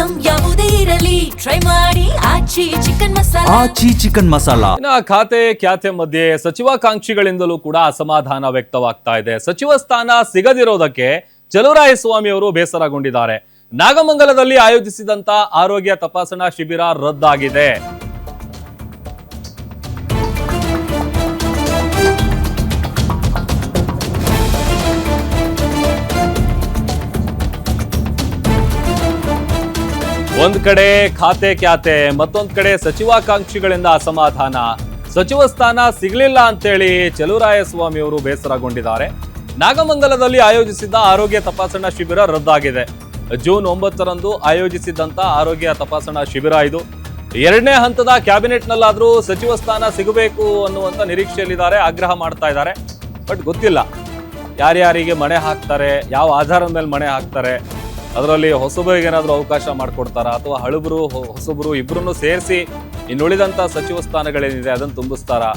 Item ಯಾವುದೇ ಇರಲಿ try ಮಾಡಿ ಆಚಿ ಚಿಕನ್ ಮಸಾಲಾ. ಆಚಿ ಚಿಕನ್ ಮಸಾಲಾ. ಖಾತೆ ಖ್ಯಾತೆ ಮಧ್ಯೆ ಸಚಿವಾಕಾಂಕ್ಷಿಗಳಿಂದಲೂ ಕೂಡ ಅಸಮಾಧಾನ ವ್ಯಕ್ತವಾಗ್ತಾ ಇದೆ. ಸಚಿವ ಸ್ಥಾನ ಸಿಗದಿರೋದಕ್ಕೆ ಚಲುವರಾಯಸ್ವಾಮಿ ಅವರು ಬೇಸರಗೊಂಡಿದ್ದಾರೆ. ನಾಗಮಂಗಲದಲ್ಲಿ ಆಯೋಜಿಸಿದಂತ ಆರೋಗ್ಯ ತಪಾಸಣಾ ಶಿಬಿರ ರದ್ದಾಗಿದೆ. ಒಂದ್ ಕಡೆ ಖಾತೆ ಖ್ಯಾತೆ, ಮತ್ತೊಂದ್ ಕಡೆ ಸಚಿವಾಕಾಂಕ್ಷಿಗಳಿಂದ ಅಸಮಾಧಾನ. ಸಚಿವ ಸ್ಥಾನ ಸಿಗಲಿಲ್ಲ ಅಂತೇಳಿ ಚಲುವರಾಯಸ್ವಾಮಿ ಅವರು ಬೇಸರಗೊಂಡಿದ್ದಾರೆ. ನಾಗಮಂಗಲದಲ್ಲಿ ಆಯೋಜಿಸಿದ್ದ ಆರೋಗ್ಯ ತಪಾಸಣಾ ಶಿಬಿರ ರದ್ದಾಗಿದೆ. ಜೂನ್ 9ರಂದು ಆಯೋಜಿಸಿದ್ದಂತ ಆರೋಗ್ಯ ತಪಾಸಣಾ ಶಿಬಿರ ಇದು. 2ನೇ ಹಂತದ ಕ್ಯಾಬಿನೆಟ್ನಲ್ಲಾದ್ರೂ ಸಚಿವ ಸ್ಥಾನ ಸಿಗಬೇಕು ಅನ್ನುವಂತ ನಿರೀಕ್ಷೆಯಲ್ಲಿದ್ದಾರೆ, ಆಗ್ರಹ ಮಾಡ್ತಾ ಇದ್ದಾರೆ. ಬಟ್ ಗೊತ್ತಿಲ್ಲ ಯಾರ್ಯಾರಿಗೆ ಮಣೆ ಹಾಕ್ತಾರೆ, ಯಾವ ಆಧಾರದ ಮೇಲೆ ಮಣೆ ಹಾಕ್ತಾರೆ, ಅದರಲ್ಲಿ ಹೊಸಬರಿಗೆ ಏನಾದರೂ ಅವಕಾಶ ಮಾಡಿಕೊಡ್ತಾರಾ ಅಥವಾ ಹಳಬರು ಹೊಸಬರು ಇಬ್ಬರನ್ನು ಸೇರಿಸಿ ಇನ್ನುಳಿದಂಥ ಸಚಿವ ಸ್ಥಾನಗಳೇನಿದೆ ಅದನ್ನು ತುಂಬಿಸ್ತಾರಾ.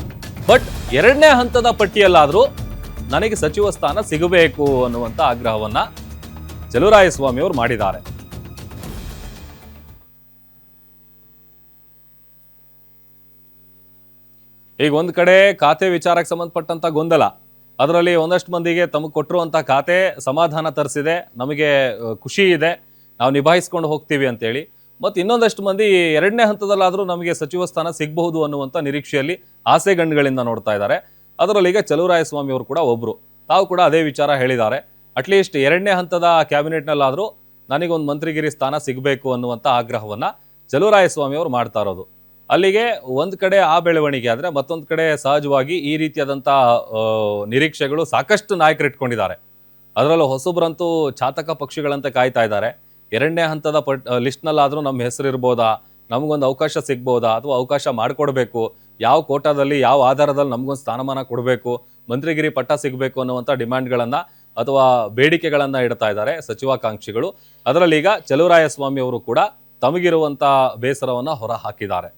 ಬಟ್ 2ನೇ ಹಂತದ ಪಟ್ಟಿಯಲ್ಲಾದರೂ ನನಗೆ ಸಚಿವ ಸ್ಥಾನ ಸಿಗಬೇಕು ಅನ್ನುವಂಥ ಆಗ್ರಹವನ್ನ ಚಲುವರಾಯಸ್ವಾಮಿ ಅವರು ಮಾಡಿದ್ದಾರೆ. ಈಗ ಒಂದ್ ಕಡೆ ಖಾತೆ ವಿಚಾರಕ್ಕೆ ಸಂಬಂಧಪಟ್ಟಂತ ಗೊಂದಲ, ಅದರಲ್ಲಿ ಒಂದಷ್ಟು ಮಂದಿಗೆ ತಮಗೆ ಕೊಟ್ಟಿರುವಂಥ ಖಾತೆ ಸಮಾಧಾನ ತರಿಸಿದೆ, ನಮಗೆ ಖುಷಿ ಇದೆ, ನಾವು ನಿಭಾಯಿಸ್ಕೊಂಡು ಹೋಗ್ತೀವಿ ಅಂತೇಳಿ. ಮತ್ತು ಇನ್ನೊಂದಷ್ಟು ಮಂದಿ 2ನೇ ಹಂತದಲ್ಲಾದರೂ ನಮಗೆ ಸಚಿವ ಸ್ಥಾನ ಸಿಗಬಹುದು ಅನ್ನುವಂಥ ನಿರೀಕ್ಷೆಯಲ್ಲಿ ಆಸೆಗಣ್ಣುಗಳಿಂದ ನೋಡ್ತಾ ಇದ್ದಾರೆ. ಅದರಲ್ಲಿ ಈಗ ಚಲುವರಾಯಸ್ವಾಮಿ ಅವರು ಕೂಡ ಒಬ್ಬರು. ತಾವು ಕೂಡ ಅದೇ ವಿಚಾರ ಹೇಳಿದ್ದಾರೆ. ಅಟ್ಲೀಸ್ಟ್ 2ನೇ ಹಂತದ ಕ್ಯಾಬಿನೆಟ್ನಲ್ಲಾದರೂ ನನಗೊಂದು ಮಂತ್ರಿಗಿರಿ ಸ್ಥಾನ ಸಿಗಬೇಕು ಅನ್ನುವಂಥ ಆಗ್ರಹವನ್ನು ಚಲುವರಾಯಸ್ವಾಮಿ ಅವರು ಮಾಡ್ತಾ ಇರೋದು. ಅಲ್ಲಿಗೆ ಒಂದು ಕಡೆ ಆ ಬೆಳವಣಿಗೆ ಆದರೆ ಮತ್ತೊಂದು ಕಡೆ ಸಹಜವಾಗಿ ಈ ರೀತಿಯಾದಂಥ ನಿರೀಕ್ಷೆಗಳು ಸಾಕಷ್ಟು ನಾಯಕರು ಇಟ್ಕೊಂಡಿದ್ದಾರೆ. ಅದರಲ್ಲೂ ಹೊಸಬ್ರಂತೂ ಚಾತಕ ಪಕ್ಷಿಗಳಂತೆ ಕಾಯ್ತಾ ಇದ್ದಾರೆ. 2ನೇ ಹಂತದ ಲಿಸ್ಟ್ನಲ್ಲಾದರೂ ನಮ್ಮ ಹೆಸರು ಇರ್ಬೋದಾ, ನಮಗೊಂದು ಅವಕಾಶ ಸಿಗ್ಬೋದಾ, ಅಥವಾ ಅವಕಾಶ ಮಾಡಿಕೊಡ್ಬೇಕು, ಯಾವ ಕೋಟಾದಲ್ಲಿ ಯಾವ ಆಧಾರದಲ್ಲಿ ನಮಗೊಂದು ಸ್ಥಾನಮಾನ ಕೊಡಬೇಕು, ಮಂತ್ರಿಗಿರಿ ಪಟ್ಟ ಸಿಗಬೇಕು ಅನ್ನುವಂಥ ಡಿಮ್ಯಾಂಡ್ಗಳನ್ನು ಅಥವಾ ಬೇಡಿಕೆಗಳನ್ನು ಇಡ್ತಾ ಇದ್ದಾರೆ ಸಚಿವಾಕಾಂಕ್ಷಿಗಳು. ಅದರಲ್ಲಿ ಈಗ ಚಲುವರಾಯಸ್ವಾಮಿ ಅವರು ಕೂಡ ತಮಗಿರುವಂಥ ಬೇಸರವನ್ನು ಹೊರ ಹಾಕಿದ್ದಾರೆ.